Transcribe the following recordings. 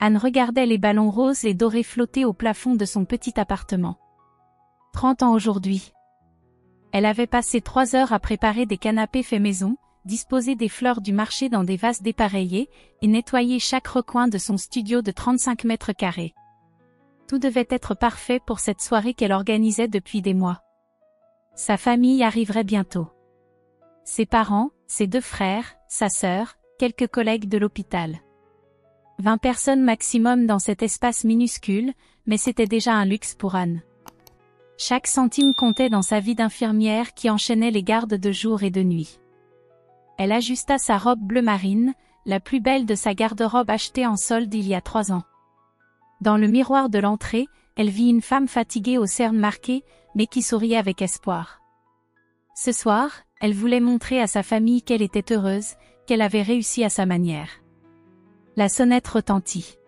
Anne regardait les ballons roses et dorés flotter au plafond de son petit appartement. 30 ans aujourd'hui. Elle avait passé 3 heures à préparer des canapés faits maison, disposer des fleurs du marché dans des vases dépareillés et nettoyer chaque recoin de son studio de 35 mètres carrés. Tout devait être parfait pour cette soirée qu'elle organisait depuis des mois. Sa famille arriverait bientôt. Ses parents, ses 2 frères, sa sœur, quelques collègues de l'hôpital. 20 personnes maximum dans cet espace minuscule, mais c'était déjà un luxe pour Anne. Chaque centime comptait dans sa vie d'infirmière qui enchaînait les gardes de jour et de nuit. Elle ajusta sa robe bleu marine, la plus belle de sa garde-robe achetée en solde il y a 3 ans. Dans le miroir de l'entrée, elle vit une femme fatiguée aux cernes marquées, mais qui souriait avec espoir. Ce soir, elle voulait montrer à sa famille qu'elle était heureuse, qu'elle avait réussi à sa manière. La sonnette retentit.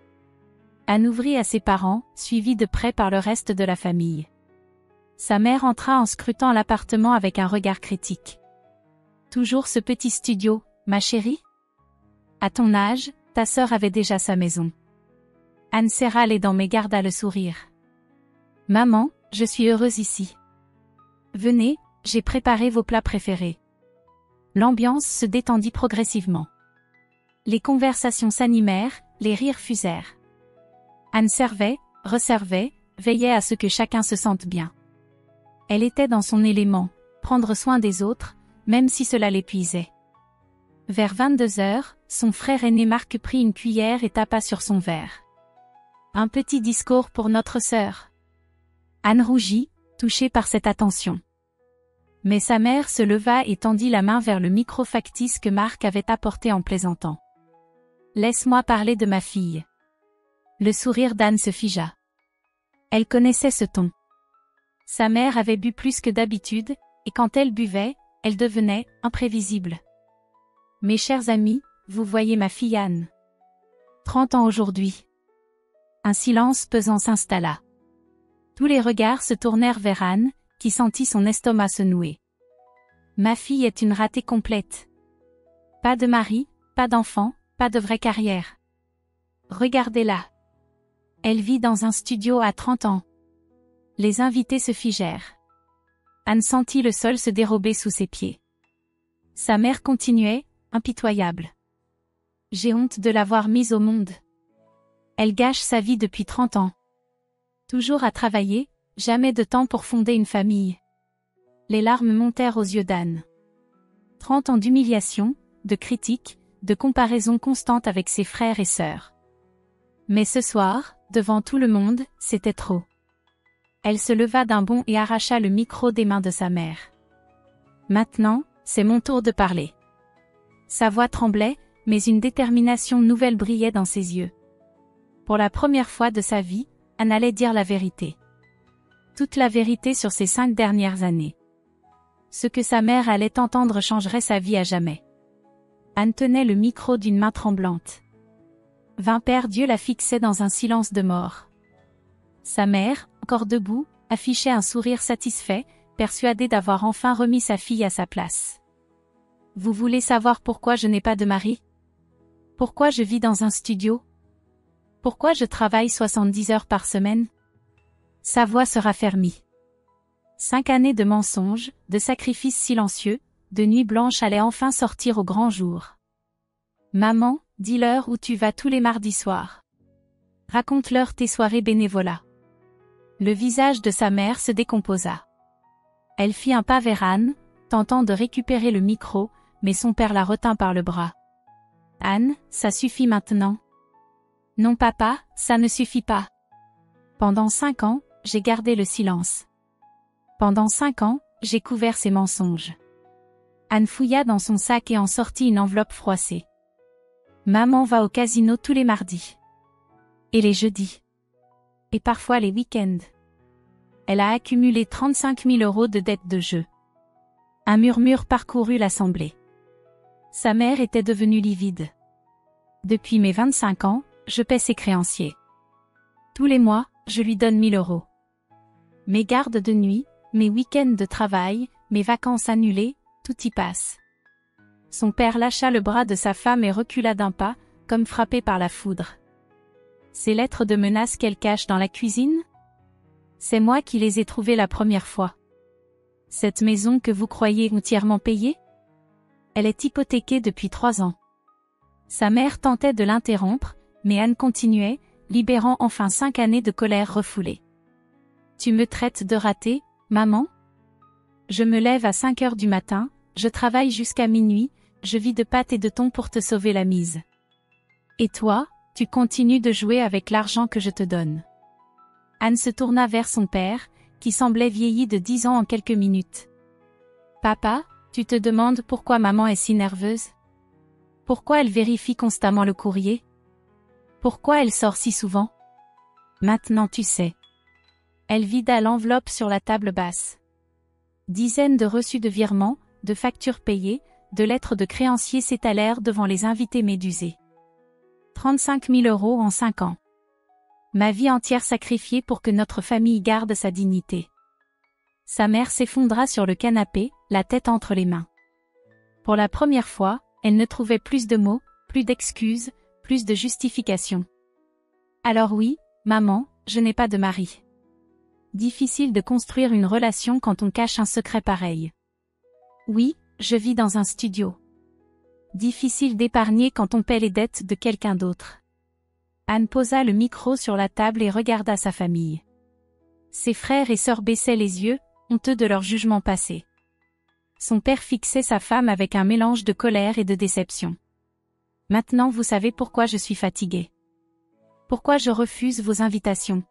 Anne ouvrit à ses parents, suivie de près par le reste de la famille. Sa mère entra en scrutant l'appartement avec un regard critique. Toujours ce petit studio, ma chérie? À ton âge, ta sœur avait déjà sa maison. Anne serra les dents mais garda le sourire. Maman, je suis heureuse ici. Venez, j'ai préparé vos plats préférés. L'ambiance se détendit progressivement. Les conversations s'animèrent, les rires fusèrent. Anne servait, resservait, veillait à ce que chacun se sente bien. Elle était dans son élément, prendre soin des autres, même si cela l'épuisait. Vers 22 heures, son frère aîné Marc prit une cuillère et tapa sur son verre. Un petit discours pour notre sœur. Anne rougit, touchée par cette attention. Mais sa mère se leva et tendit la main vers le micro factice que Marc avait apporté en plaisantant. « Laisse-moi parler de ma fille. » Le sourire d'Anne se figea. Elle connaissait ce ton. Sa mère avait bu plus que d'habitude, et quand elle buvait, elle devenait imprévisible. « Mes chers amis, vous voyez ma fille Anne. 30 ans aujourd'hui. » Un silence pesant s'installa. Tous les regards se tournèrent vers Anne, qui sentit son estomac se nouer. « Ma fille est une ratée complète. Pas de mari, pas d'enfant, pas de vraie carrière. Regardez-la. Elle vit dans un studio à 30 ans. » Les invités se figèrent. Anne sentit le sol se dérober sous ses pieds. Sa mère continuait, impitoyable. « J'ai honte de l'avoir mise au monde. Elle gâche sa vie depuis 30 ans. Toujours à travailler, jamais de temps pour fonder une famille. » Les larmes montèrent aux yeux d'Anne. 30 ans d'humiliation, de critiques, de comparaisons constantes avec ses frères et sœurs. Mais ce soir, devant tout le monde, c'était trop. Elle se leva d'un bond et arracha le micro des mains de sa mère. « Maintenant, c'est mon tour de parler. » Sa voix tremblait, mais une détermination nouvelle brillait dans ses yeux. Pour la première fois de sa vie, Anne allait dire la vérité. Toute la vérité sur ces 5 dernières années. Ce que sa mère allait entendre changerait sa vie à jamais. Anne tenait le micro d'une main tremblante. 20 pères d'yeux la fixaient dans un silence de mort. Sa mère, encore debout, affichait un sourire satisfait, persuadée d'avoir enfin remis sa fille à sa place. « Vous voulez savoir pourquoi je n'ai pas de mari? Pourquoi je vis dans un studio? Pourquoi je travaille 70 heures par semaine ?» Sa voix se raffermit. 5 années de mensonges, de sacrifices silencieux, de nuits blanches allaient enfin sortir au grand jour. « Maman, dis-leur où tu vas tous les mardis soirs. Raconte-leur tes soirées bénévolat. » Le visage de sa mère se décomposa. Elle fit un pas vers Anne, tentant de récupérer le micro, mais son père la retint par le bras. « Anne, ça suffit maintenant. »« Non papa, ça ne suffit pas. Pendant 5 ans, j'ai gardé le silence. Pendant 5 ans, j'ai couvert ces mensonges. » Anne fouilla dans son sac et en sortit une enveloppe froissée. « Maman va au casino tous les mardis. Et les jeudis. Et parfois les week-ends. » Elle a accumulé 35 000 € de dettes de jeu. Un murmure parcourut l'assemblée. Sa mère était devenue livide. « Depuis mes 25 ans, je paie ses créanciers. Tous les mois, je lui donne 1 000 €. Mes gardes de nuit, mes week-ends de travail, mes vacances annulées, tout y passe. » Son père lâcha le bras de sa femme et recula d'un pas, comme frappé par la foudre. Ces lettres de menaces qu'elle cache dans la cuisine? C'est moi qui les ai trouvées la première fois. Cette maison que vous croyez entièrement payée? Elle est hypothéquée depuis 3 ans. Sa mère tentait de l'interrompre, mais Anne continuait, libérant enfin 5 années de colère refoulée. Tu me traites de ratée, maman? Je me lève à 5 heures du matin, je travaille jusqu'à minuit, je vis de pâtes et de thon pour te sauver la mise. Et toi, tu continues de jouer avec l'argent que je te donne. Anne se tourna vers son père, qui semblait vieilli de 10 ans en quelques minutes. Papa, tu te demandes pourquoi maman est si nerveuse? Pourquoi elle vérifie constamment le courrier? Pourquoi elle sort si souvent? Maintenant tu sais. Elle vida l'enveloppe sur la table basse. Dizaines de reçus de virements, de factures payées, de lettres de créanciers s'étalèrent devant les invités médusés. 35 000 € en 5 ans. Ma vie entière sacrifiée pour que notre famille garde sa dignité. Sa mère s'effondra sur le canapé, la tête entre les mains. Pour la première fois, elle ne trouvait plus de mots, plus d'excuses, plus de justifications. Alors oui, maman, je n'ai pas de mari. Difficile de construire une relation quand on cache un secret pareil. Oui, je vis dans un studio. Difficile d'épargner quand on paie les dettes de quelqu'un d'autre. Anne posa le micro sur la table et regarda sa famille. Ses frères et sœurs baissaient les yeux, honteux de leur jugement passé. Son père fixait sa femme avec un mélange de colère et de déception. Maintenant vous savez pourquoi je suis fatiguée. Pourquoi je refuse vos invitations.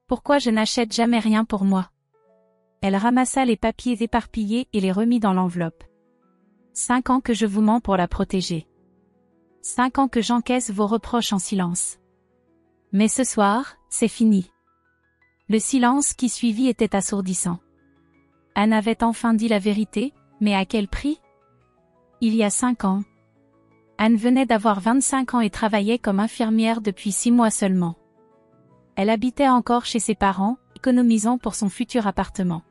Pourquoi je n'achète jamais rien pour moi. Elle ramassa les papiers éparpillés et les remit dans l'enveloppe. 5 ans que je vous mens pour la protéger. 5 ans que j'encaisse vos reproches en silence. Mais ce soir, c'est fini. Le silence qui suivit était assourdissant. Anne avait enfin dit la vérité, mais à quel prix? Il y a 5 ans. Anne venait d'avoir 25 ans et travaillait comme infirmière depuis 6 mois seulement. Elle habitait encore chez ses parents, économisant pour son futur appartement.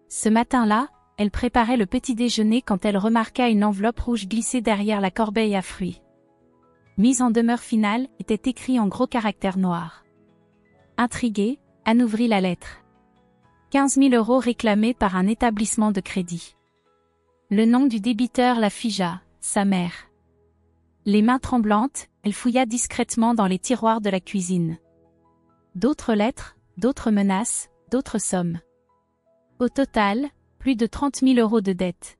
Ce matin-là, elle préparait le petit déjeuner quand elle remarqua une enveloppe rouge glissée derrière la corbeille à fruits. Mise en demeure finale était écrit en gros caractères noirs. Intriguée, Anne ouvrit la lettre. 15 000 € réclamés par un établissement de crédit. Le nom du débiteur la figea, sa mère. Les mains tremblantes, elle fouilla discrètement dans les tiroirs de la cuisine. D'autres lettres, d'autres menaces, d'autres sommes. Au total, plus de 30 000 € de dettes.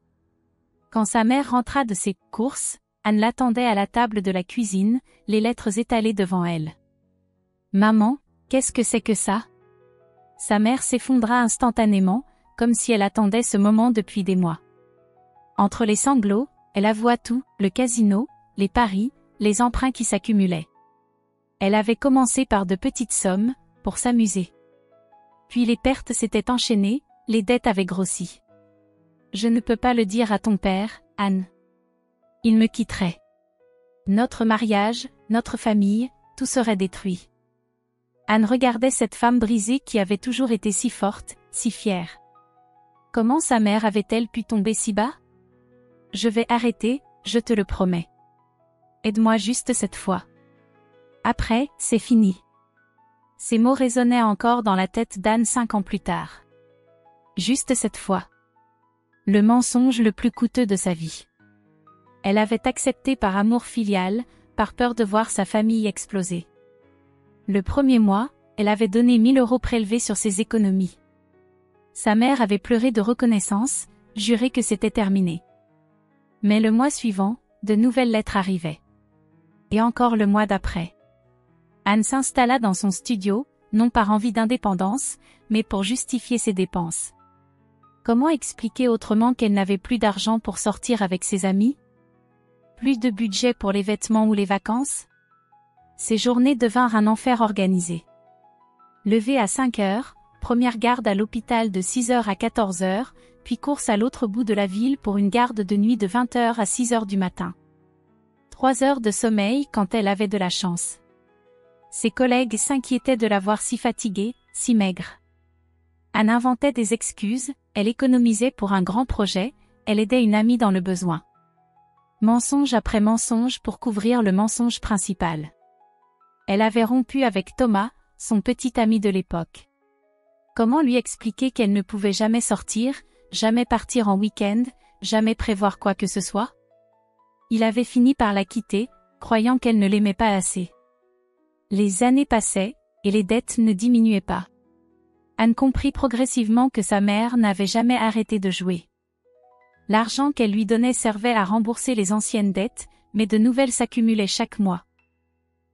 Quand sa mère rentra de ses courses, Anne l'attendait à la table de la cuisine, les lettres étalées devant elle. « Maman, qu'est-ce que c'est que ça ?» Sa mère s'effondra instantanément, comme si elle attendait ce moment depuis des mois. Entre les sanglots, elle avoua tout, le casino, les paris, les emprunts qui s'accumulaient. Elle avait commencé par de petites sommes, pour s'amuser. Puis les pertes s'étaient enchaînées, les dettes avaient grossi. « Je ne peux pas le dire à ton père, Anne. Il me quitterait. Notre mariage, notre famille, tout serait détruit. » Anne regardait cette femme brisée qui avait toujours été si forte, si fière. Comment sa mère avait-elle pu tomber si bas? « Je vais arrêter, je te le promets. Aide-moi juste cette fois. Après, c'est fini. » Ces mots résonnaient encore dans la tête d'Anne 5 ans plus tard. Juste cette fois. Le mensonge le plus coûteux de sa vie. Elle avait accepté par amour filial, par peur de voir sa famille exploser. Le premier mois, elle avait donné 1 000 € prélevés sur ses économies. Sa mère avait pleuré de reconnaissance, juré que c'était terminé. Mais le mois suivant, de nouvelles lettres arrivaient. Et encore le mois d'après. Anne s'installa dans son studio, non par envie d'indépendance, mais pour justifier ses dépenses. Comment expliquer autrement qu'elle n'avait plus d'argent pour sortir avec ses amis? Plus de budget pour les vêtements ou les vacances? Ces journées devinrent un enfer organisé. Levée à 5 heures, première garde à l'hôpital de 6 heures à 14 heures, puis course à l'autre bout de la ville pour une garde de nuit de 20 heures à 6 heures du matin. 3 heures de sommeil quand elle avait de la chance. Ses collègues s'inquiétaient de la voir si fatiguée, si maigre. Anne inventait des excuses, elle économisait pour un grand projet, elle aidait une amie dans le besoin. Mensonge après mensonge pour couvrir le mensonge principal. Elle avait rompu avec Thomas, son petit ami de l'époque. Comment lui expliquer qu'elle ne pouvait jamais sortir, jamais partir en week-end, jamais prévoir quoi que ce soit? Il avait fini par la quitter, croyant qu'elle ne l'aimait pas assez. Les années passaient, et les dettes ne diminuaient pas. Anne comprit progressivement que sa mère n'avait jamais arrêté de jouer. L'argent qu'elle lui donnait servait à rembourser les anciennes dettes, mais de nouvelles s'accumulaient chaque mois.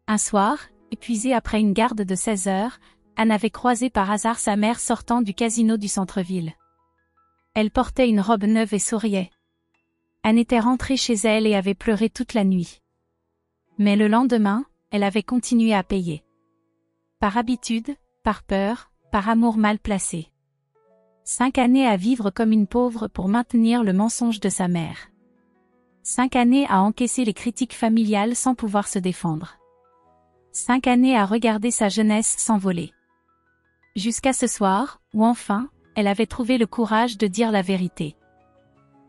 Un soir, épuisée après une garde de 16 heures, Anne avait croisé par hasard sa mère sortant du casino du centre-ville. Elle portait une robe neuve et souriait. Anne était rentrée chez elle et avait pleuré toute la nuit. Mais le lendemain, elle avait continué à payer. Par habitude, par peur, par amour mal placé. 5 années à vivre comme une pauvre pour maintenir le mensonge de sa mère. 5 années à encaisser les critiques familiales sans pouvoir se défendre. 5 années à regarder sa jeunesse s'envoler. Jusqu'à ce soir, où enfin, elle avait trouvé le courage de dire la vérité.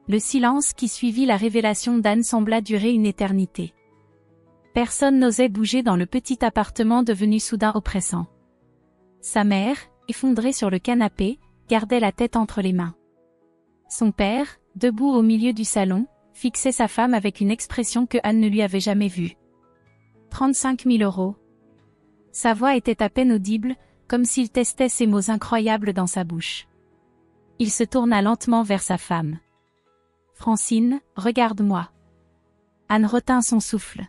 Le silence qui suivit la révélation d'Anne sembla durer une éternité. Personne n'osait bouger dans le petit appartement devenu soudain oppressant. Sa mère, effondrée sur le canapé, gardait la tête entre les mains. Son père, debout au milieu du salon, fixait sa femme avec une expression que Anne ne lui avait jamais vue. 35 000 euros. Sa voix était à peine audible, comme s'il testait ces mots incroyables dans sa bouche. Il se tourna lentement vers sa femme. « Francine, regarde-moi. » Anne retint son souffle.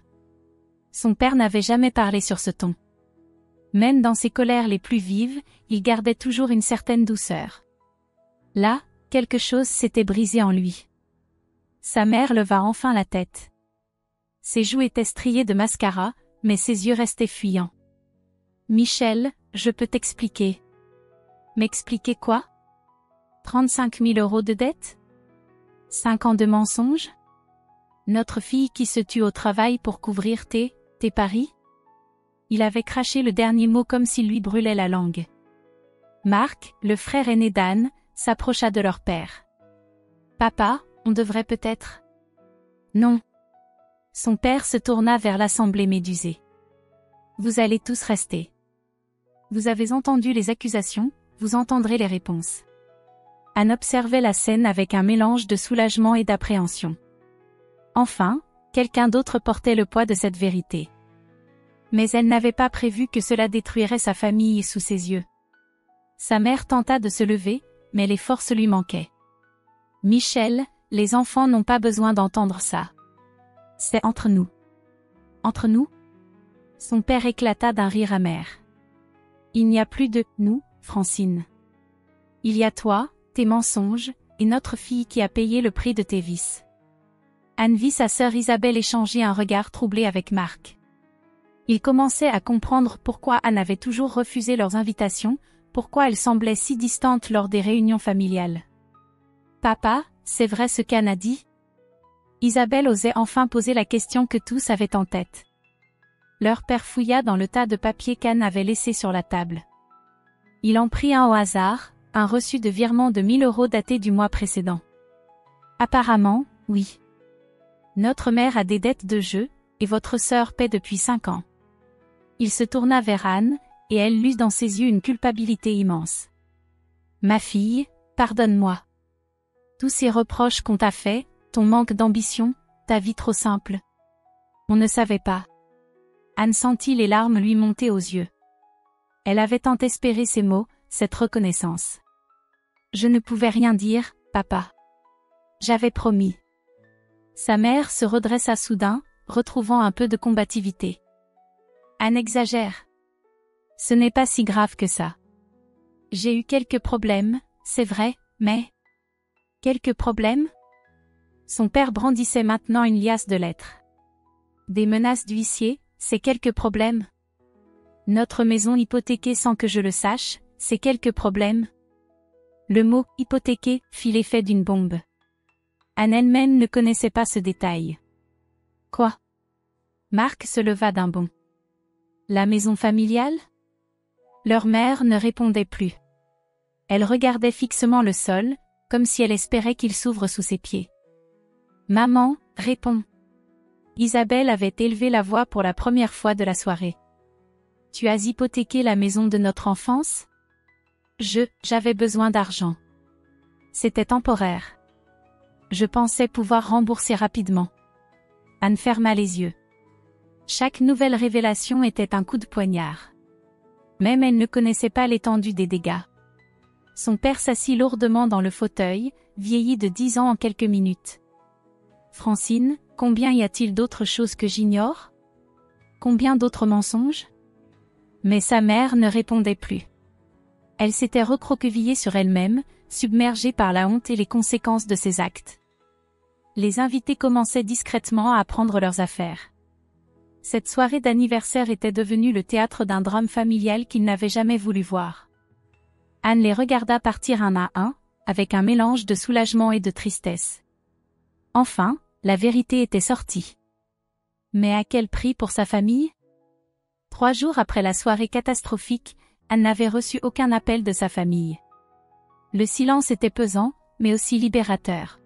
Son père n'avait jamais parlé sur ce ton. Même dans ses colères les plus vives, il gardait toujours une certaine douceur. Là, quelque chose s'était brisé en lui. Sa mère leva enfin la tête. Ses joues étaient striées de mascara, mais ses yeux restaient fuyants. « Michel, je peux t'expliquer. » « M'expliquer quoi ? 35 000 euros de dette ? 5 ans de mensonges ? Notre fille qui se tue au travail pour couvrir tes paris ? Il avait craché le dernier mot comme s'il lui brûlait la langue. Marc, le frère aîné d'Anne, s'approcha de leur père. « Papa, on devrait peut-être… » « Non. » Son père se tourna vers l'assemblée médusée. « Vous allez tous rester. Vous avez entendu les accusations, vous entendrez les réponses. » Anne observait la scène avec un mélange de soulagement et d'appréhension. Enfin, quelqu'un d'autre portait le poids de cette vérité. Mais elle n'avait pas prévu que cela détruirait sa famille sous ses yeux. Sa mère tenta de se lever, mais les forces lui manquaient. « Michel, les enfants n'ont pas besoin d'entendre ça. C'est entre nous. » « Entre nous ?» Son père éclata d'un rire amer. « Il n'y a plus de « nous », Francine. Il y a toi, tes mensonges, et notre fille qui a payé le prix de tes vices. » Anne vit sa sœur Isabelle échanger un regard troublé avec Marc. Il commençait à comprendre pourquoi Anne avait toujours refusé leurs invitations, pourquoi elle semblait si distante lors des réunions familiales. « Papa, c'est vrai ce qu'Anne a dit ?» Isabelle osait enfin poser la question que tous avaient en tête. Leur père fouilla dans le tas de papiers qu'Anne avait laissé sur la table. Il en prit un au hasard, un reçu de virement de 1 000 euros daté du mois précédent. « Apparemment, oui. Notre mère a des dettes de jeu, et votre sœur paie depuis 5 ans. » Il se tourna vers Anne, et elle lut dans ses yeux une culpabilité immense. « Ma fille, pardonne-moi. Tous ces reproches qu'on t'a faits, ton manque d'ambition, ta vie trop simple. On ne savait pas. » Anne sentit les larmes lui monter aux yeux. Elle avait tant espéré ces mots, cette reconnaissance. « Je ne pouvais rien dire, papa. J'avais promis. » Sa mère se redressa soudain, retrouvant un peu de combativité. « Anne exagère. Ce n'est pas si grave que ça. J'ai eu quelques problèmes, c'est vrai, mais… » « Quelques problèmes ?» Son père brandissait maintenant une liasse de lettres. « Des menaces d'huissier, c'est quelques problèmes. Notre maison hypothéquée sans que je le sache, c'est quelques problèmes. » Le mot « hypothéqué » fit l'effet d'une bombe. Anne elle-même ne connaissait pas ce détail. « Quoi ?» Marc se leva d'un bond. « La maison familiale ?» Leur mère ne répondait plus. Elle regardait fixement le sol, comme si elle espérait qu'il s'ouvre sous ses pieds. « Maman, réponds. » Isabelle avait élevé la voix pour la première fois de la soirée. Tu as hypothéqué la maison de notre enfance? J'avais besoin d'argent. C'était temporaire. Je pensais pouvoir rembourser rapidement. Anne ferma les yeux. Chaque nouvelle révélation était un coup de poignard. Même elle ne connaissait pas l'étendue des dégâts. Son père s'assit lourdement dans le fauteuil, vieilli de 10 ans en quelques minutes. Francine, combien y a-t-il d'autres choses que j'ignore? Combien d'autres mensonges? Mais sa mère ne répondait plus. Elle s'était recroquevillée sur elle-même, submergée par la honte et les conséquences de ses actes. Les invités commençaient discrètement à prendre leurs affaires. Cette soirée d'anniversaire était devenue le théâtre d'un drame familial qu'ils n'avaient jamais voulu voir. Anne les regarda partir un à un, avec un mélange de soulagement et de tristesse. Enfin, la vérité était sortie. Mais à quel prix pour sa famille? 3 jours après la soirée catastrophique, Anne n'avait reçu aucun appel de sa famille. Le silence était pesant, mais aussi libérateur.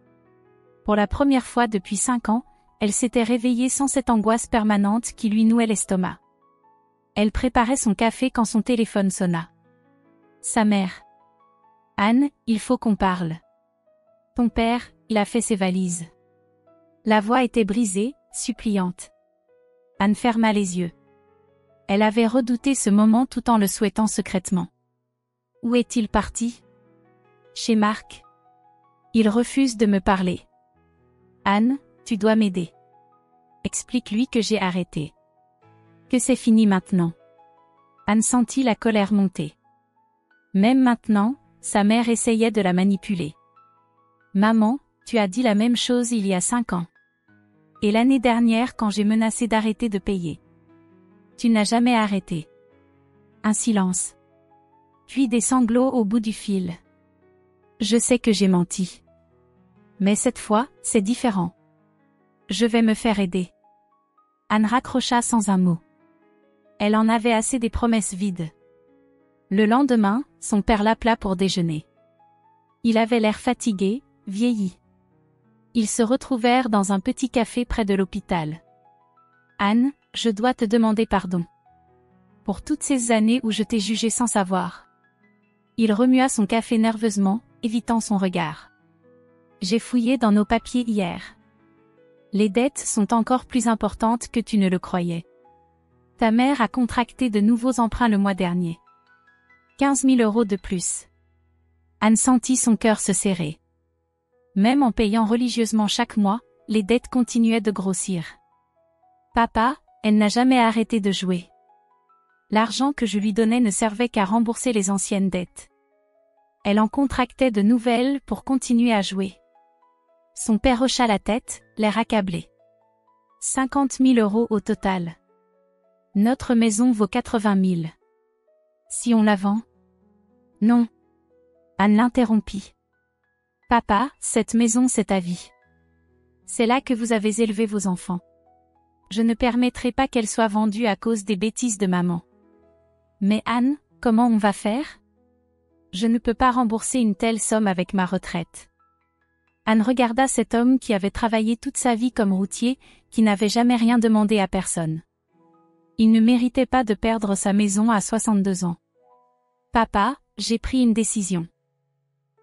Pour la première fois depuis 5 ans, elle s'était réveillée sans cette angoisse permanente qui lui nouait l'estomac. Elle préparait son café quand son téléphone sonna. Sa mère. Anne, il faut qu'on parle. Ton père, il a fait ses valises. La voix était brisée, suppliante. Anne ferma les yeux. Elle avait redouté ce moment tout en le souhaitant secrètement. Où est-il parti? Chez Marc. Il refuse de me parler. Anne, tu dois m'aider. Explique-lui que j'ai arrêté. Que c'est fini maintenant. Anne sentit la colère monter. Même maintenant, sa mère essayait de la manipuler. Maman, tu as dit la même chose il y a 5 ans. Et l'année dernière quand j'ai menacé d'arrêter de payer. Tu n'as jamais arrêté. Un silence. Puis des sanglots au bout du fil. Je sais que j'ai menti. Mais cette fois, c'est différent. Je vais me faire aider. Anne raccrocha sans un mot. Elle en avait assez des promesses vides. Le lendemain, son père l'appela pour déjeuner. Il avait l'air fatigué, vieilli. Ils se retrouvèrent dans un petit café près de l'hôpital. Anne, je dois te demander pardon. Pour toutes ces années où je t'ai jugée sans savoir. Il remua son café nerveusement, évitant son regard. J'ai fouillé dans nos papiers hier. Les dettes sont encore plus importantes que tu ne le croyais. Ta mère a contracté de nouveaux emprunts le mois dernier. 15 000 € de plus. Anne sentit son cœur se serrer. Même en payant religieusement chaque mois, les dettes continuaient de grossir. Papa, elle n'a jamais arrêté de jouer. L'argent que je lui donnais ne servait qu'à rembourser les anciennes dettes. Elle en contractait de nouvelles pour continuer à jouer. Son père hocha la tête, l'air accablé. 50 000 € au total. Notre maison vaut 80 000. Si on la vend? Non. Anne l'interrompit. Papa, cette maison c'est ta vie. C'est là que vous avez élevé vos enfants. Je ne permettrai pas qu'elle soit vendue à cause des bêtises de maman. Mais Anne, comment on va faire? Je ne peux pas rembourser une telle somme avec ma retraite. Anne regarda cet homme qui avait travaillé toute sa vie comme routier, qui n'avait jamais rien demandé à personne. Il ne méritait pas de perdre sa maison à 62 ans. Papa, j'ai pris une décision.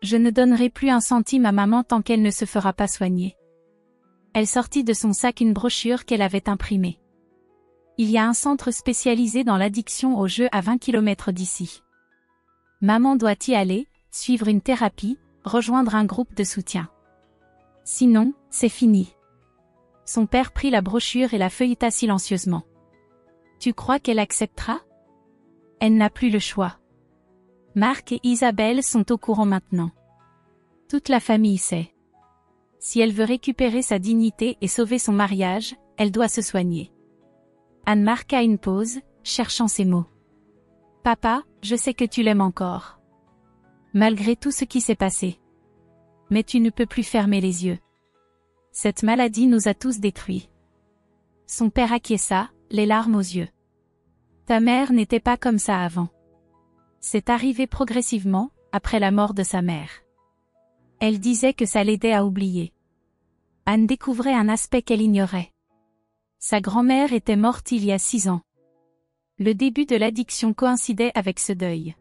Je ne donnerai plus un centime à maman tant qu'elle ne se fera pas soigner. Elle sortit de son sac une brochure qu'elle avait imprimée. Il y a un centre spécialisé dans l'addiction aux jeux à 20 km d'ici. Maman doit y aller, suivre une thérapie, rejoindre un groupe de soutien. Sinon, c'est fini. Son père prit la brochure et la feuilleta silencieusement. Tu crois qu'elle acceptera? Elle n'a plus le choix. Marc et Isabelle sont au courant maintenant. Toute la famille sait. Si elle veut récupérer sa dignité et sauver son mariage, elle doit se soigner. Anne marqua une pause, cherchant ses mots. Papa, je sais que tu l'aimes encore. Malgré tout ce qui s'est passé. Mais tu ne peux plus fermer les yeux. Cette maladie nous a tous détruits. Son père acquiesça, les larmes aux yeux. Ta mère n'était pas comme ça avant. C'est arrivé progressivement, après la mort de sa mère. Elle disait que ça l'aidait à oublier. Anne découvrait un aspect qu'elle ignorait. Sa grand-mère était morte il y a 6 ans. Le début de l'addiction coïncidait avec ce deuil.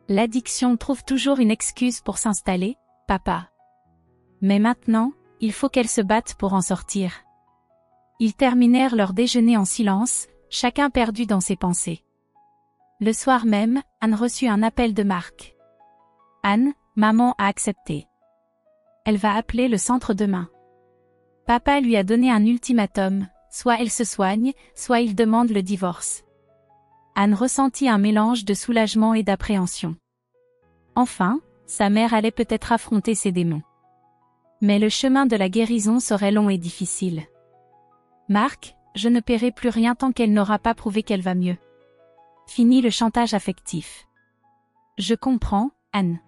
L'addiction trouve toujours une excuse pour s'installer, papa. Mais maintenant, il faut qu'elle se batte pour en sortir. Ils terminèrent leur déjeuner en silence, chacun perdu dans ses pensées. Le soir même, Anne reçut un appel de Marc. Anne, maman a accepté. Elle va appeler le centre demain. Papa lui a donné un ultimatum, soit elle se soigne, soit il demande le divorce. Anne ressentit un mélange de soulagement et d'appréhension. Enfin, sa mère allait peut-être affronter ses démons. Mais le chemin de la guérison serait long et difficile. Marc, je ne paierai plus rien tant qu'elle n'aura pas prouvé qu'elle va mieux. Fini le chantage affectif. Je comprends, Anne.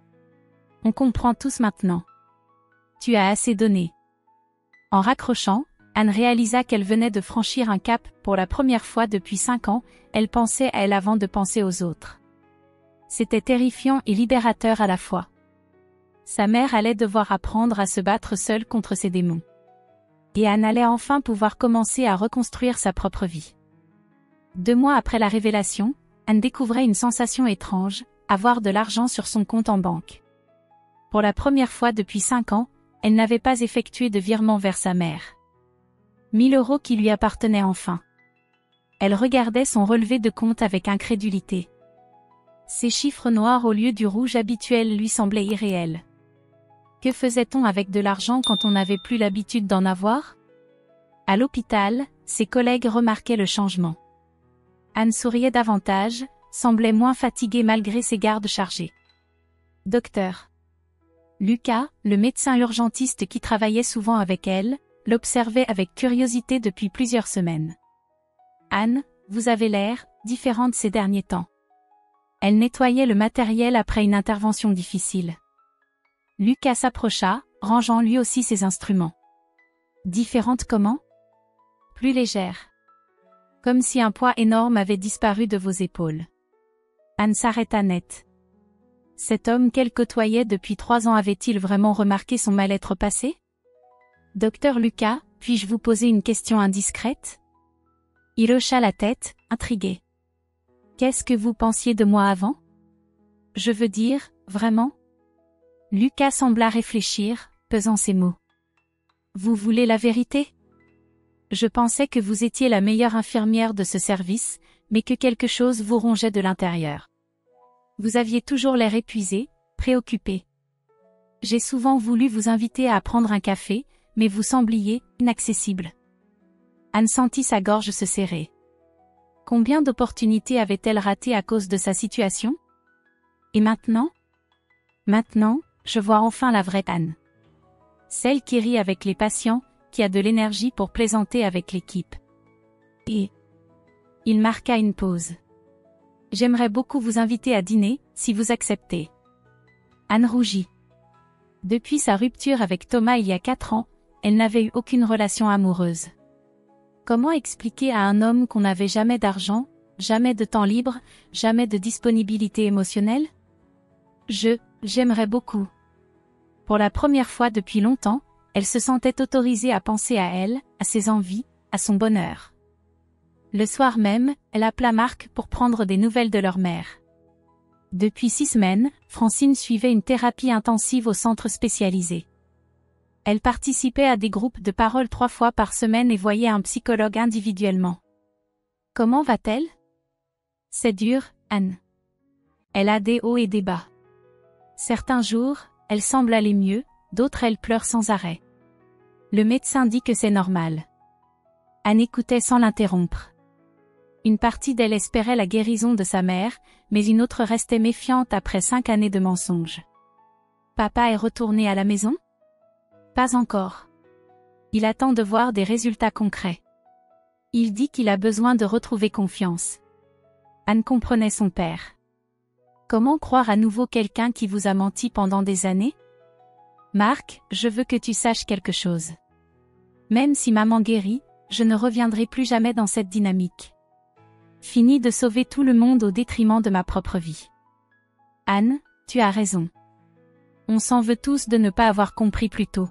On comprend tous maintenant. Tu as assez donné. En raccrochant, Anne réalisa qu'elle venait de franchir un cap. Pour la première fois depuis 5 ans, elle pensait à elle avant de penser aux autres. C'était terrifiant et libérateur à la fois. Sa mère allait devoir apprendre à se battre seule contre ses démons. Et Anne allait enfin pouvoir commencer à reconstruire sa propre vie. 2 mois après la révélation, Anne découvrait une sensation étrange, avoir de l'argent sur son compte en banque. Pour la première fois depuis 5 ans, elle n'avait pas effectué de virement vers sa mère. 1000 € qui lui appartenaient enfin. Elle regardait son relevé de compte avec incrédulité. Ces chiffres noirs au lieu du rouge habituel lui semblaient irréels. Que faisait-on avec de l'argent quand on n'avait plus l'habitude d'en avoir? À l'hôpital, ses collègues remarquaient le changement. Anne souriait davantage, semblait moins fatiguée malgré ses gardes chargés. Docteur Lucas, le médecin urgentiste qui travaillait souvent avec elle, l'observait avec curiosité depuis plusieurs semaines. Anne, vous avez l'air différente ces derniers temps. Elle nettoyait le matériel après une intervention difficile. Lucas s'approcha, rangeant lui aussi ses instruments. Différente comment? Plus légère. Comme si un poids énorme avait disparu de vos épaules. Anne s'arrêta net. Cet homme qu'elle côtoyait depuis 3 ans avait-il vraiment remarqué son mal-être passé? Docteur Lucas, puis-je vous poser une question indiscrète? Il hocha la tête, intrigué. Qu'est-ce que vous pensiez de moi avant? Je veux dire, vraiment? Lucas sembla réfléchir, pesant ses mots. Vous voulez la vérité? Je pensais que vous étiez la meilleure infirmière de ce service, mais que quelque chose vous rongeait de l'intérieur. Vous aviez toujours l'air épuisé, préoccupé. J'ai souvent voulu vous inviter à prendre un café, mais vous sembliez inaccessible. Anne sentit sa gorge se serrer. Combien d'opportunités avait-elle ratées à cause de sa situation? Et maintenant? Maintenant, je vois enfin la vraie Anne. Celle qui rit avec les patients, qui a de l'énergie pour plaisanter avec l'équipe. Et il marqua une pause. J'aimerais beaucoup vous inviter à dîner, si vous acceptez. Anne rougit. Depuis sa rupture avec Thomas il y a 4 ans, elle n'avait eu aucune relation amoureuse. Comment expliquer à un homme qu'on n'avait jamais d'argent, jamais de temps libre, jamais de disponibilité émotionnelle? J'aimerais beaucoup. Pour la première fois depuis longtemps, elle se sentait autorisée à penser à elle, à ses envies, à son bonheur. Le soir même, elle appela Marc pour prendre des nouvelles de leur mère. Depuis 6 semaines, Francine suivait une thérapie intensive au centre spécialisé. Elle participait à des groupes de parole 3 fois par semaine et voyait un psychologue individuellement. Comment va-t-elle? C'est dur, Anne. Elle a des hauts et des bas. Certains jours, elle semble aller mieux, d'autres elle pleure sans arrêt. Le médecin dit que c'est normal. Anne écoutait sans l'interrompre. Une partie d'elle espérait la guérison de sa mère, mais une autre restait méfiante après 5 années de mensonges. Papa est retourné à la maison? Pas encore. Il attend de voir des résultats concrets. Il dit qu'il a besoin de retrouver confiance. Anne comprenait son père. Comment croire à nouveau quelqu'un qui vous a menti pendant des années? Marc, je veux que tu saches quelque chose. Même si maman guérit, je ne reviendrai plus jamais dans cette dynamique. Fini de sauver tout le monde au détriment de ma propre vie. Anne, tu as raison. On s'en veut tous de ne pas avoir compris plus tôt.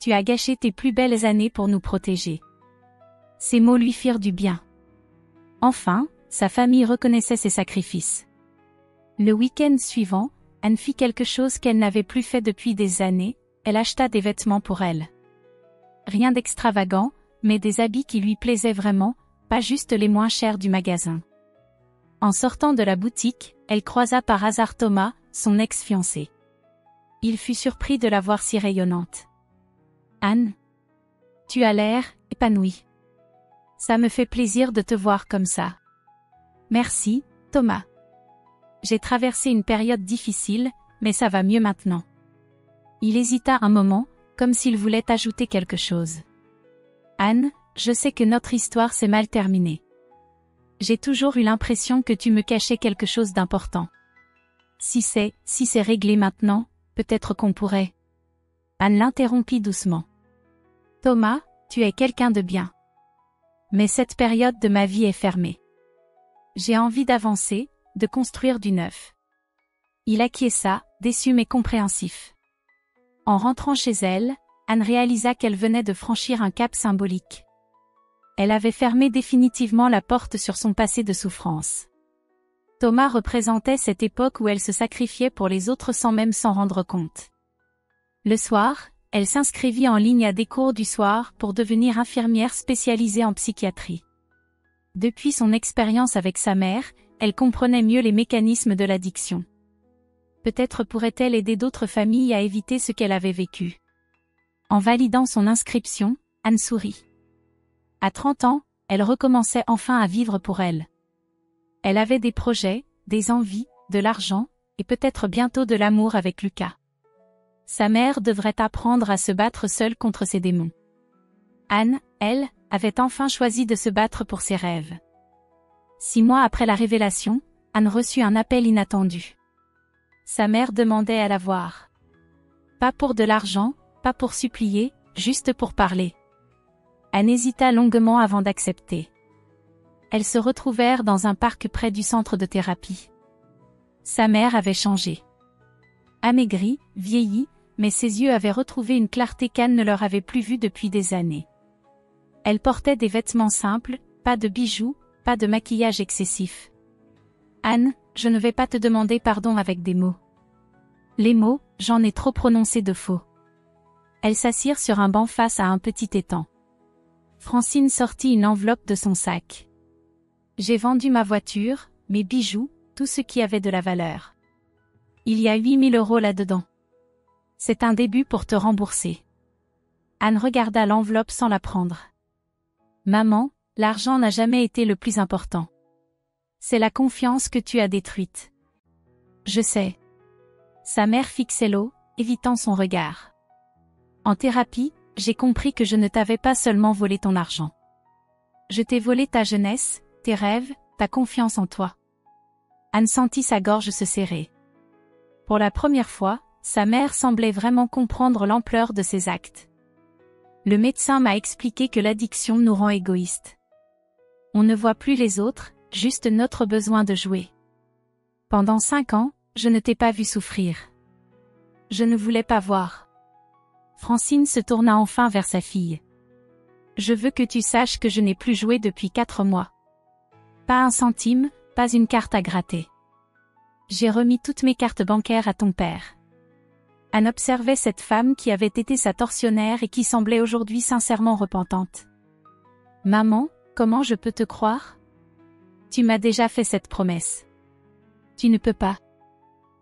Tu as gâché tes plus belles années pour nous protéger. Ces mots lui firent du bien. Enfin, sa famille reconnaissait ses sacrifices. Le week-end suivant, Anne fit quelque chose qu'elle n'avait plus fait depuis des années, elle acheta des vêtements pour elle. Rien d'extravagant, mais des habits qui lui plaisaient vraiment, pas juste les moins chers du magasin. En sortant de la boutique, elle croisa par hasard Thomas, son ex-fiancé. Il fut surpris de la voir si rayonnante. « Anne, tu as l'air épanouie. Ça me fait plaisir de te voir comme ça. » « Merci, Thomas. J'ai traversé une période difficile, mais ça va mieux maintenant. » Il hésita un moment, comme s'il voulait ajouter quelque chose. « Anne, je sais que notre histoire s'est mal terminée. J'ai toujours eu l'impression que tu me cachais quelque chose d'important. Si c'est réglé maintenant, peut-être qu'on pourrait... » Anne l'interrompit doucement. « Thomas, tu es quelqu'un de bien. Mais cette période de ma vie est fermée. J'ai envie d'avancer, de construire du neuf. » Il acquiesça, déçu mais compréhensif. En rentrant chez elle, Anne réalisa qu'elle venait de franchir un cap symbolique. Elle avait fermé définitivement la porte sur son passé de souffrance. Thomas représentait cette époque où elle se sacrifiait pour les autres sans même s'en rendre compte. Le soir, elle s'inscrivit en ligne à des cours du soir pour devenir infirmière spécialisée en psychiatrie. Depuis son expérience avec sa mère, elle comprenait mieux les mécanismes de l'addiction. Peut-être pourrait-elle aider d'autres familles à éviter ce qu'elle avait vécu. En validant son inscription, Anne sourit. À 30 ans, elle recommençait enfin à vivre pour elle. Elle avait des projets, des envies, de l'argent, et peut-être bientôt de l'amour avec Lucas. Sa mère devrait apprendre à se battre seule contre ses démons. Anne, elle, avait enfin choisi de se battre pour ses rêves. 6 mois après la révélation, Anne reçut un appel inattendu. Sa mère demandait à la voir. Pas pour de l'argent, pas pour supplier, juste pour parler. Anne hésita longuement avant d'accepter. Elles se retrouvèrent dans un parc près du centre de thérapie. Sa mère avait changé. Amaigrie, vieillie, mais ses yeux avaient retrouvé une clarté qu'Anne ne leur avait plus vue depuis des années. Elle portait des vêtements simples, pas de bijoux, pas de maquillage excessif. « Anne, je ne vais pas te demander pardon avec des mots. Les mots, j'en ai trop prononcé de faux. » Elles s'assirent sur un banc face à un petit étang. Francine sortit une enveloppe de son sac. « J'ai vendu ma voiture, mes bijoux, tout ce qui avait de la valeur. Il y a 8 000 € là-dedans. C'est un début pour te rembourser. » Anne regarda l'enveloppe sans la prendre. « Maman, l'argent n'a jamais été le plus important. C'est la confiance que tu as détruite. » « Je sais. » Sa mère fixait l'eau, évitant son regard. « En thérapie, j'ai compris que je ne t'avais pas seulement volé ton argent. Je t'ai volé ta jeunesse, tes rêves, ta confiance en toi. » Anne sentit sa gorge se serrer. Pour la première fois, sa mère semblait vraiment comprendre l'ampleur de ses actes. « Le médecin m'a expliqué que l'addiction nous rend égoïstes. On ne voit plus les autres, juste notre besoin de jouer. Pendant 5 ans, je ne t'ai pas vu souffrir. Je ne voulais pas voir. » Francine se tourna enfin vers sa fille. « Je veux que tu saches que je n'ai plus joué depuis 4 mois. Pas un centime, pas une carte à gratter. J'ai remis toutes mes cartes bancaires à ton père. » Anne observait cette femme qui avait été sa tortionnaire et qui semblait aujourd'hui sincèrement repentante. « Maman, comment je peux te croire? Tu m'as déjà fait cette promesse. Tu ne peux pas.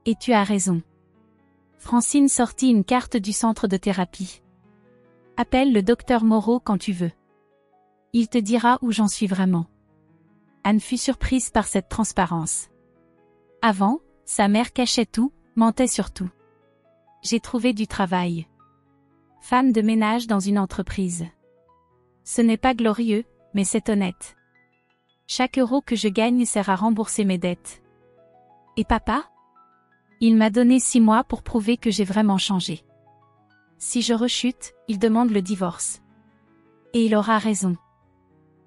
Et tu as raison. » Francine sortit une carte du centre de thérapie. « Appelle le docteur Moreau quand tu veux. Il te dira où j'en suis vraiment. » Anne fut surprise par cette transparence. Avant, sa mère cachait tout, mentait sur tout. « J'ai trouvé du travail. Femme de ménage dans une entreprise. Ce n'est pas glorieux, mais c'est honnête. Chaque euro que je gagne sert à rembourser mes dettes. Et papa? Il m'a donné 6 mois pour prouver que j'ai vraiment changé. Si je rechute, il demande le divorce. Et il aura raison. »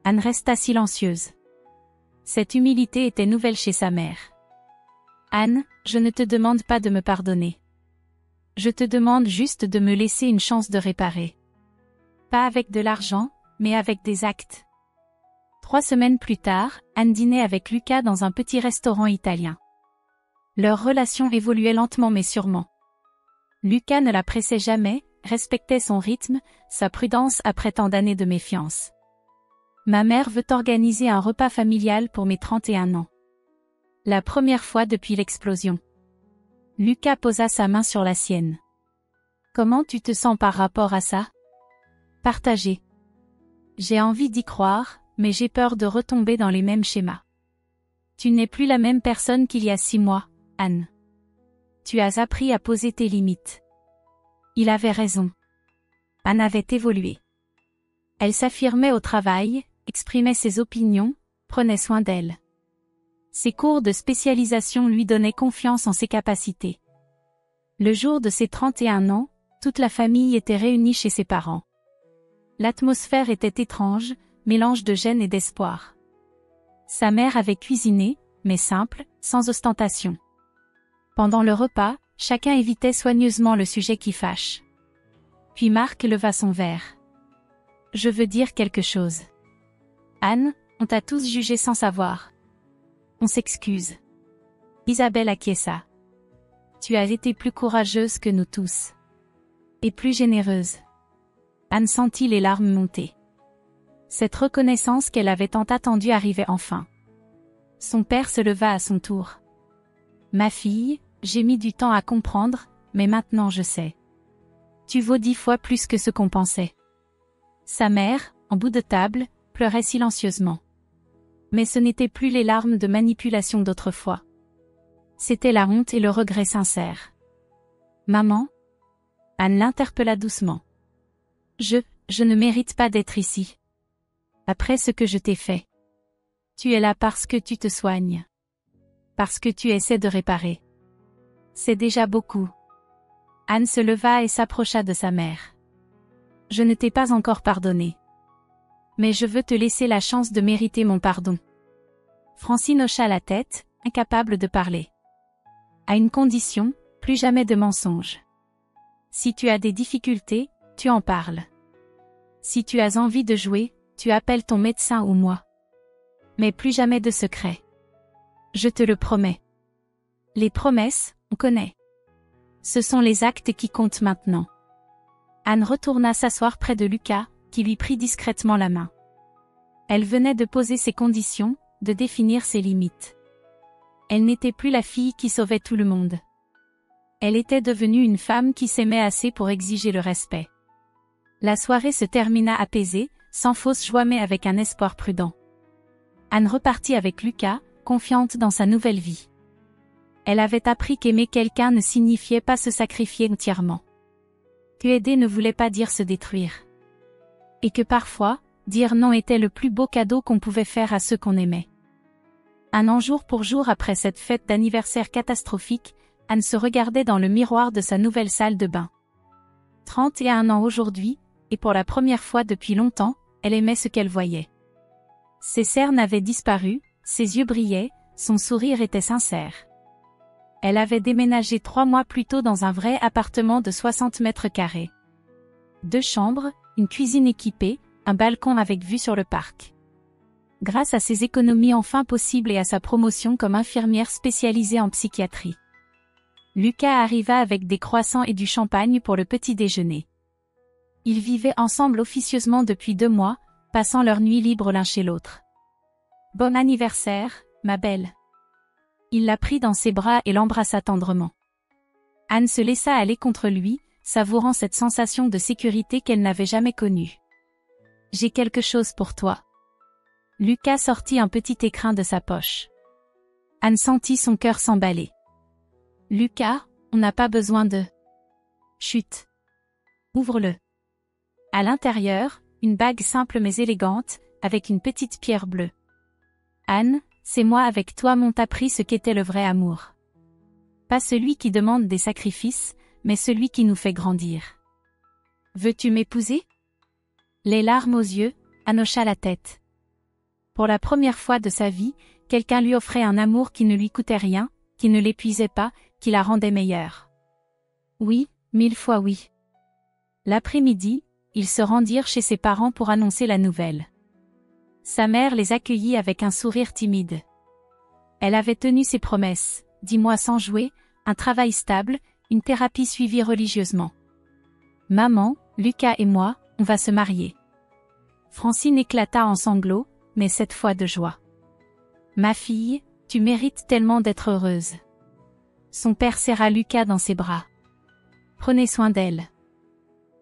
Anne resta silencieuse. Cette humilité était nouvelle chez sa mère. « Anne, je ne te demande pas de me pardonner. Je te demande juste de me laisser une chance de réparer. Pas avec de l'argent, mais avec des actes. » 3 semaines plus tard, Anne dînait avec Lucas dans un petit restaurant italien. Leur relation évoluait lentement mais sûrement. Lucas ne la pressait jamais, respectait son rythme, sa prudence après tant d'années de méfiance. Ma mère veut organiser un repas familial pour mes 31 ans. La première fois depuis l'explosion. Lucas posa sa main sur la sienne. Comment tu te sens par rapport à ça? Partagé. J'ai envie d'y croire, mais j'ai peur de retomber dans les mêmes schémas. Tu n'es plus la même personne qu'il y a 6 mois, Anne. Tu as appris à poser tes limites. Il avait raison. Anne avait évolué. Elle s'affirmait au travail, exprimait ses opinions, prenait soin d'elle. Ses cours de spécialisation lui donnaient confiance en ses capacités. Le jour de ses 31 ans, toute la famille était réunie chez ses parents. L'atmosphère était étrange, mélange de gêne et d'espoir. Sa mère avait cuisiné, mais simple, sans ostentation. Pendant le repas, chacun évitait soigneusement le sujet qui fâche. Puis Marc leva son verre. Je veux dire quelque chose. Anne, on t'a tous jugé sans savoir. On s'excuse. Isabelle acquiesça. Tu as été plus courageuse que nous tous. Et plus généreuse. Anne sentit les larmes monter. Cette reconnaissance qu'elle avait tant attendue arrivait enfin. Son père se leva à son tour. Ma fille, j'ai mis du temps à comprendre, mais maintenant je sais. Tu vaux 10 fois plus que ce qu'on pensait. Sa mère, en bout de table, pleurait silencieusement. Mais ce n'étaient plus les larmes de manipulation d'autrefois. C'était la honte et le regret sincère. Maman? Anne l'interpella doucement. Je ne mérite pas d'être ici. Après ce que je t'ai fait. Tu es là parce que tu te soignes. Parce que tu essaies de réparer. C'est déjà beaucoup. Anne se leva et s'approcha de sa mère. Je ne t'ai pas encore pardonné. Mais je veux te laisser la chance de mériter mon pardon. Francine hocha la tête, incapable de parler. À une condition, plus jamais de mensonges. Si tu as des difficultés, tu en parles. Si tu as envie de jouer, tu appelles ton médecin ou moi. Mais plus jamais de secrets. Je te le promets. Les promesses, on connaît. Ce sont les actes qui comptent maintenant. Anne retourna s'asseoir près de Lucas, qui lui prit discrètement la main. Elle venait de poser ses conditions, de définir ses limites. Elle n'était plus la fille qui sauvait tout le monde. Elle était devenue une femme qui s'aimait assez pour exiger le respect. La soirée se termina apaisée, sans fausse joie mais avec un espoir prudent. Anne repartit avec Lucas, confiante dans sa nouvelle vie. Elle avait appris qu'aimer quelqu'un ne signifiait pas se sacrifier entièrement. Que aider ne voulait pas dire se détruire. Et que parfois, dire non était le plus beau cadeau qu'on pouvait faire à ceux qu'on aimait. Un an jour pour jour après cette fête d'anniversaire catastrophique, Anne se regardait dans le miroir de sa nouvelle salle de bain. 31 ans aujourd'hui, et pour la première fois depuis longtemps, elle aimait ce qu'elle voyait. Ses cernes avaient disparu, ses yeux brillaient, son sourire était sincère. Elle avait déménagé 3 mois plus tôt dans un vrai appartement de 60 mètres carrés. 2 chambres, une cuisine équipée, un balcon avec vue sur le parc. Grâce à ses économies enfin possibles et à sa promotion comme infirmière spécialisée en psychiatrie. Lucas arriva avec des croissants et du champagne pour le petit déjeuner. Ils vivaient ensemble officieusement depuis 2 mois, passant leur nuit libre l'un chez l'autre. Bon anniversaire, ma belle. Il la prit dans ses bras et l'embrassa tendrement. Anne se laissa aller contre lui, savourant cette sensation de sécurité qu'elle n'avait jamais connue. J'ai quelque chose pour toi. Lucas sortit un petit écrin de sa poche. Anne sentit son cœur s'emballer. Lucas, on n'a pas besoin de... Chut. Ouvre-le. À l'intérieur, une bague simple mais élégante, avec une petite pierre bleue. Anne, c'est moi avec toi m'ont appris ce qu'était le vrai amour. Pas celui qui demande des sacrifices, mais celui qui nous fait grandir. Veux-tu m'épouser? Les larmes aux yeux, Anne hocha la tête. Pour la première fois de sa vie, quelqu'un lui offrait un amour qui ne lui coûtait rien, qui ne l'épuisait pas, qui la rendait meilleure. Oui, 1000 fois oui. L'après-midi, ils se rendirent chez ses parents pour annoncer la nouvelle. Sa mère les accueillit avec un sourire timide. Elle avait tenu ses promesses, 10 mois sans jouer, un travail stable, une thérapie suivie religieusement. Maman, Lucas et moi, on va se marier. Francine éclata en sanglots, mais cette fois de joie. Ma fille, tu mérites tellement d'être heureuse. Son père serra Lucas dans ses bras. Prenez soin d'elle.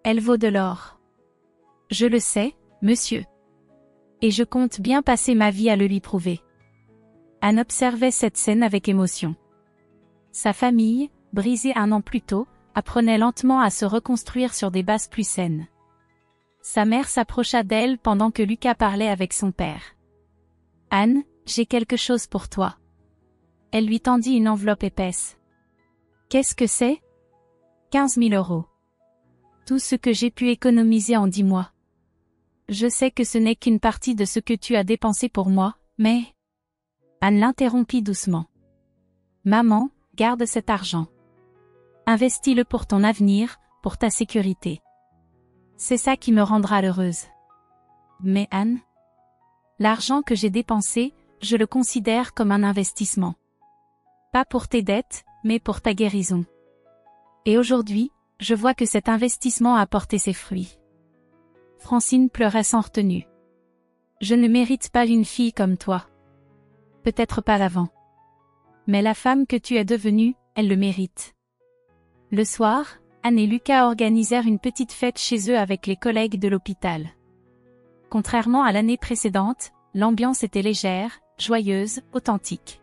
Elle vaut de l'or. Je le sais, monsieur. Et je compte bien passer ma vie à le lui prouver. Anne observait cette scène avec émotion. Sa famille, brisée 1 an plus tôt, apprenait lentement à se reconstruire sur des bases plus saines. Sa mère s'approcha d'elle pendant que Lucas parlait avec son père. « Anne, j'ai quelque chose pour toi. » Elle lui tendit une enveloppe épaisse. « Qu'est-ce que c'est ? » 15 000 €. Tout ce que j'ai pu économiser en 10 mois. Je sais que ce n'est qu'une partie de ce que tu as dépensé pour moi, mais... Anne l'interrompit doucement. « Maman, garde cet argent. Investis-le pour ton avenir, pour ta sécurité. C'est ça qui me rendra heureuse. » Mais Anne, l'argent que j'ai dépensé, je le considère comme un investissement. Pas pour tes dettes, mais pour ta guérison. Et aujourd'hui, je vois que cet investissement a porté ses fruits. Francine pleurait sans retenue. Je ne mérite pas une fille comme toi. Peut-être pas l'avant. Mais la femme que tu es devenue, elle le mérite. Le soir, Anne et Lucas organisèrent une petite fête chez eux avec les collègues de l'hôpital. Contrairement à l'année précédente, l'ambiance était légère, joyeuse, authentique.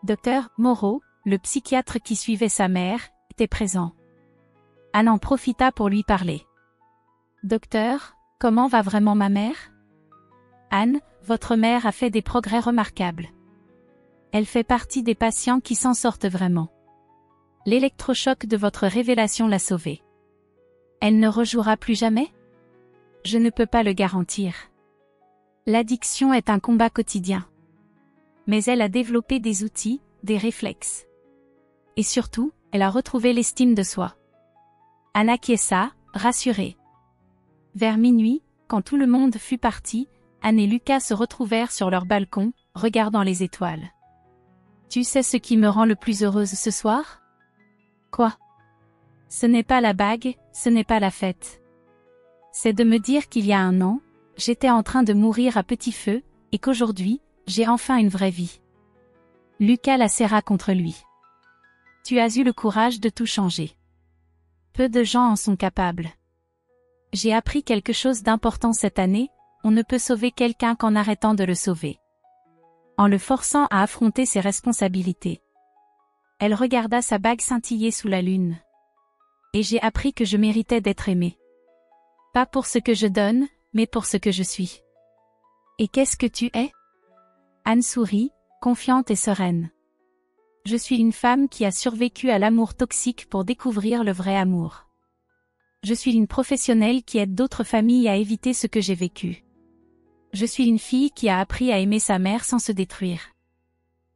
Docteur Moreau, le psychiatre qui suivait sa mère, était présent. Anne en profita pour lui parler. « Docteur, comment va vraiment ma mère ? » « Anne, votre mère a fait des progrès remarquables. Elle fait partie des patients qui s'en sortent vraiment. L'électrochoc de votre révélation l'a sauvée. Elle ne rejouera plus jamais ? Je ne peux pas le garantir. L'addiction est un combat quotidien. Mais elle a développé des outils, des réflexes. Et surtout, elle a retrouvé l'estime de soi. » Anne acquiesça, rassurée. Vers minuit, quand tout le monde fut parti, Anne et Lucas se retrouvèrent sur leur balcon, regardant les étoiles. « Tu sais ce qui me rend le plus heureuse ce soir ? » « Quoi ? » ?»« Ce n'est pas la bague, ce n'est pas la fête. C'est de me dire qu'il y a 1 an, j'étais en train de mourir à petit feu, et qu'aujourd'hui, j'ai enfin une vraie vie. » Lucas la serra contre lui. « Tu as eu le courage de tout changer. Peu de gens en sont capables. J'ai appris quelque chose d'important cette année, on ne peut sauver quelqu'un qu'en arrêtant de le sauver. En le forçant à affronter ses responsabilités. » Elle regarda sa bague scintiller sous la lune. « Et j'ai appris que je méritais d'être aimée. Pas pour ce que je donne, mais pour ce que je suis. » « Et qu'est-ce que tu es ? » Anne sourit, confiante et sereine. « Je suis une femme qui a survécu à l'amour toxique pour découvrir le vrai amour. Je suis une professionnelle qui aide d'autres familles à éviter ce que j'ai vécu. Je suis une fille qui a appris à aimer sa mère sans se détruire. »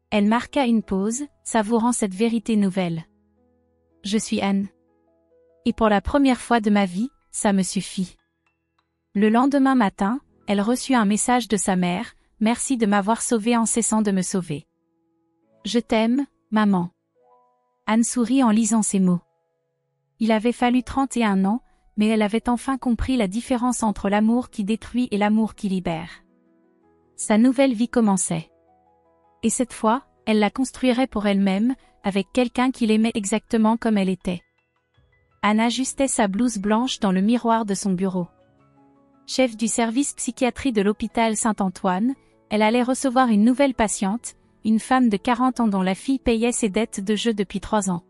Elle marqua une pause, savourant cette vérité nouvelle. « Je suis Anne. Et pour la première fois de ma vie, ça me suffit. » Le lendemain matin, elle reçut un message de sa mère. « Merci de m'avoir sauvée en cessant de me sauver. Je t'aime, maman. » Anne sourit en lisant ces mots. Il avait fallu 31 ans, mais elle avait enfin compris la différence entre l'amour qui détruit et l'amour qui libère. Sa nouvelle vie commençait. Et cette fois, elle la construirait pour elle-même, avec quelqu'un qui l'aimait exactement comme elle était. Anne ajustait sa blouse blanche dans le miroir de son bureau. Chef du service psychiatrie de l'hôpital Saint-Antoine, elle allait recevoir une nouvelle patiente, une femme de 40 ans dont la fille payait ses dettes de jeu depuis 3 ans.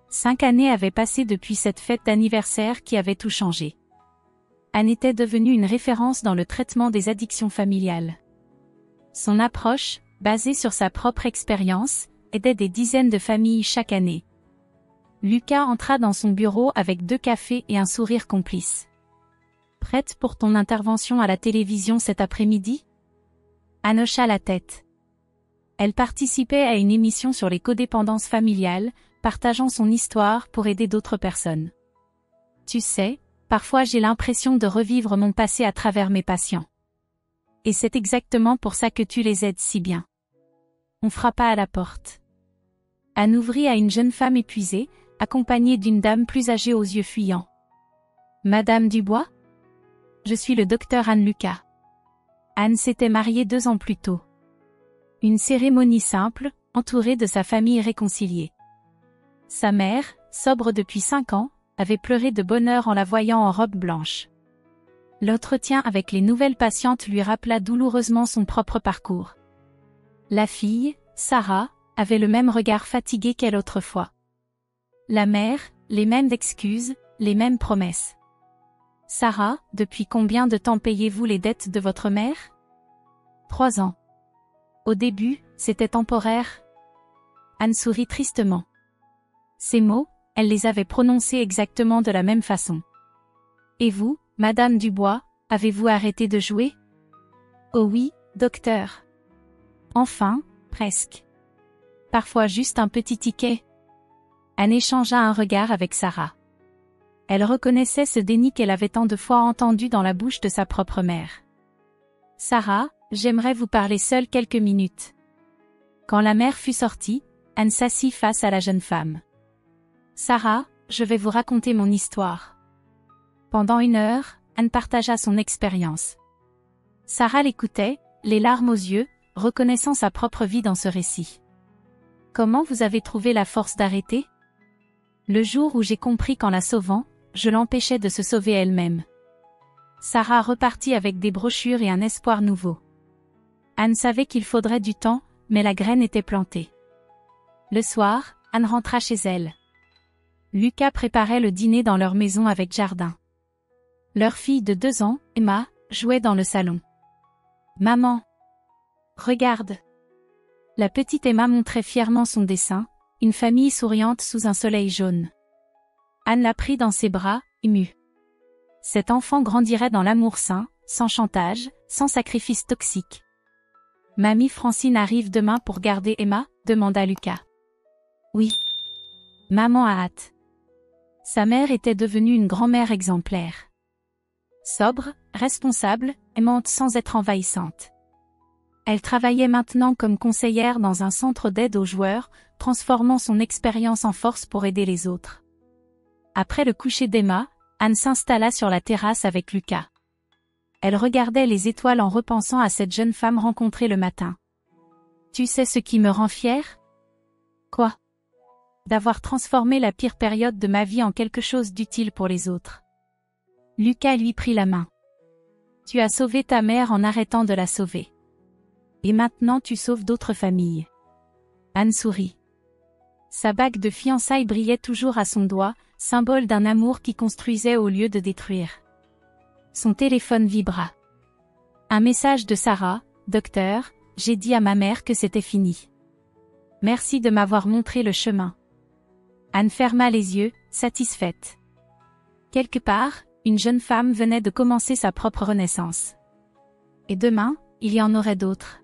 5 années avaient passé depuis cette fête d'anniversaire qui avait tout changé. Anne était devenue une référence dans le traitement des addictions familiales. Son approche, basée sur sa propre expérience, aidait des dizaines de familles chaque année. Lucas entra dans son bureau avec 2 cafés et un sourire complice. « Prête pour ton intervention à la télévision cet après-midi ?» Anne hocha la tête. Elle participait à une émission sur les codépendances familiales, partageant son histoire pour aider d'autres personnes. « Tu sais, parfois j'ai l'impression de revivre mon passé à travers mes patients. et c'est exactement pour ça que tu les aides si bien. On frappa à la porte. Anne ouvrit à une jeune femme épuisée, accompagnée d'une dame plus âgée aux yeux fuyants. Madame Dubois? Je suis le docteur Anne Lucas. Anne s'était mariée 2 ans plus tôt. Une cérémonie simple, entourée de sa famille réconciliée. Sa mère, sobre depuis 5 ans, avait pleuré de bonheur en la voyant en robe blanche. L'entretien avec les nouvelles patientes lui rappela douloureusement son propre parcours. La fille, Sarah, avait le même regard fatigué qu'elle autrefois. La mère, les mêmes excuses, les mêmes promesses. Sarah, depuis combien de temps payez-vous les dettes de votre mère? 3 ans. Au début, c'était temporaire. Anne sourit tristement. Ces mots, elle les avait prononcés exactement de la même façon. Et vous, Madame Dubois, avez-vous arrêté de jouer? Oh oui, docteur. Enfin, presque. Parfois juste un petit ticket. Anne échangea un regard avec Sarah. Elle reconnaissait ce déni qu'elle avait tant de fois entendu dans la bouche de sa propre mère. Sarah, j'aimerais vous parler seule quelques minutes. Quand la mère fut sortie, Anne s'assit face à la jeune femme. Sarah, je vais vous raconter mon histoire. Pendant 1 heure, Anne partagea son expérience. Sarah l'écoutait, les larmes aux yeux, reconnaissant sa propre vie dans ce récit. Comment vous avez trouvé la force d'arrêter? Le jour où j'ai compris qu'en la sauvant, je l'empêchais de se sauver elle-même. Sarah repartit avec des brochures et un espoir nouveau. Anne savait qu'il faudrait du temps, mais la graine était plantée. Le soir, Anne rentra chez elle. Lucas préparait le dîner dans leur maison avec jardin. Leur fille de 2 ans, Emma, jouait dans le salon. « Maman! Regarde !» La petite Emma montrait fièrement son dessin, une famille souriante sous un soleil jaune. Anne la prit dans ses bras, émue. Cet enfant grandirait dans l'amour sain, sans chantage, sans sacrifice toxique. « Mamie Francine arrive demain pour garder Emma ?» demanda Lucas. « Oui. Maman a hâte. » Sa mère était devenue une grand-mère exemplaire. Sobre, responsable, aimante sans être envahissante. Elle travaillait maintenant comme conseillère dans un centre d'aide aux joueurs, transformant son expérience en force pour aider les autres. Après le coucher d'Emma, Anne s'installa sur la terrasse avec Lucas. Elle regardait les étoiles en repensant à cette jeune femme rencontrée le matin. « Tu sais ce qui me rend fière? » « Quoi? » D'avoir transformé la pire période de ma vie en quelque chose d'utile pour les autres. Lucas lui prit la main. « Tu as sauvé ta mère en arrêtant de la sauver. Et maintenant tu sauves d'autres familles. » Anne sourit. Sa bague de fiançailles brillait toujours à son doigt, symbole d'un amour qui construisait au lieu de détruire. Son téléphone vibra. Un message de Sarah. « Docteur, j'ai dit à ma mère que c'était fini. Merci de m'avoir montré le chemin. » Anne ferma les yeux, satisfaite. Quelque part, une jeune femme venait de commencer sa propre renaissance. Et demain, il y en aurait d'autres.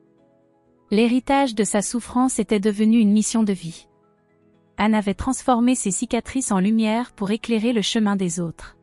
L'héritage de sa souffrance était devenu une mission de vie. Anne avait transformé ses cicatrices en lumière pour éclairer le chemin des autres.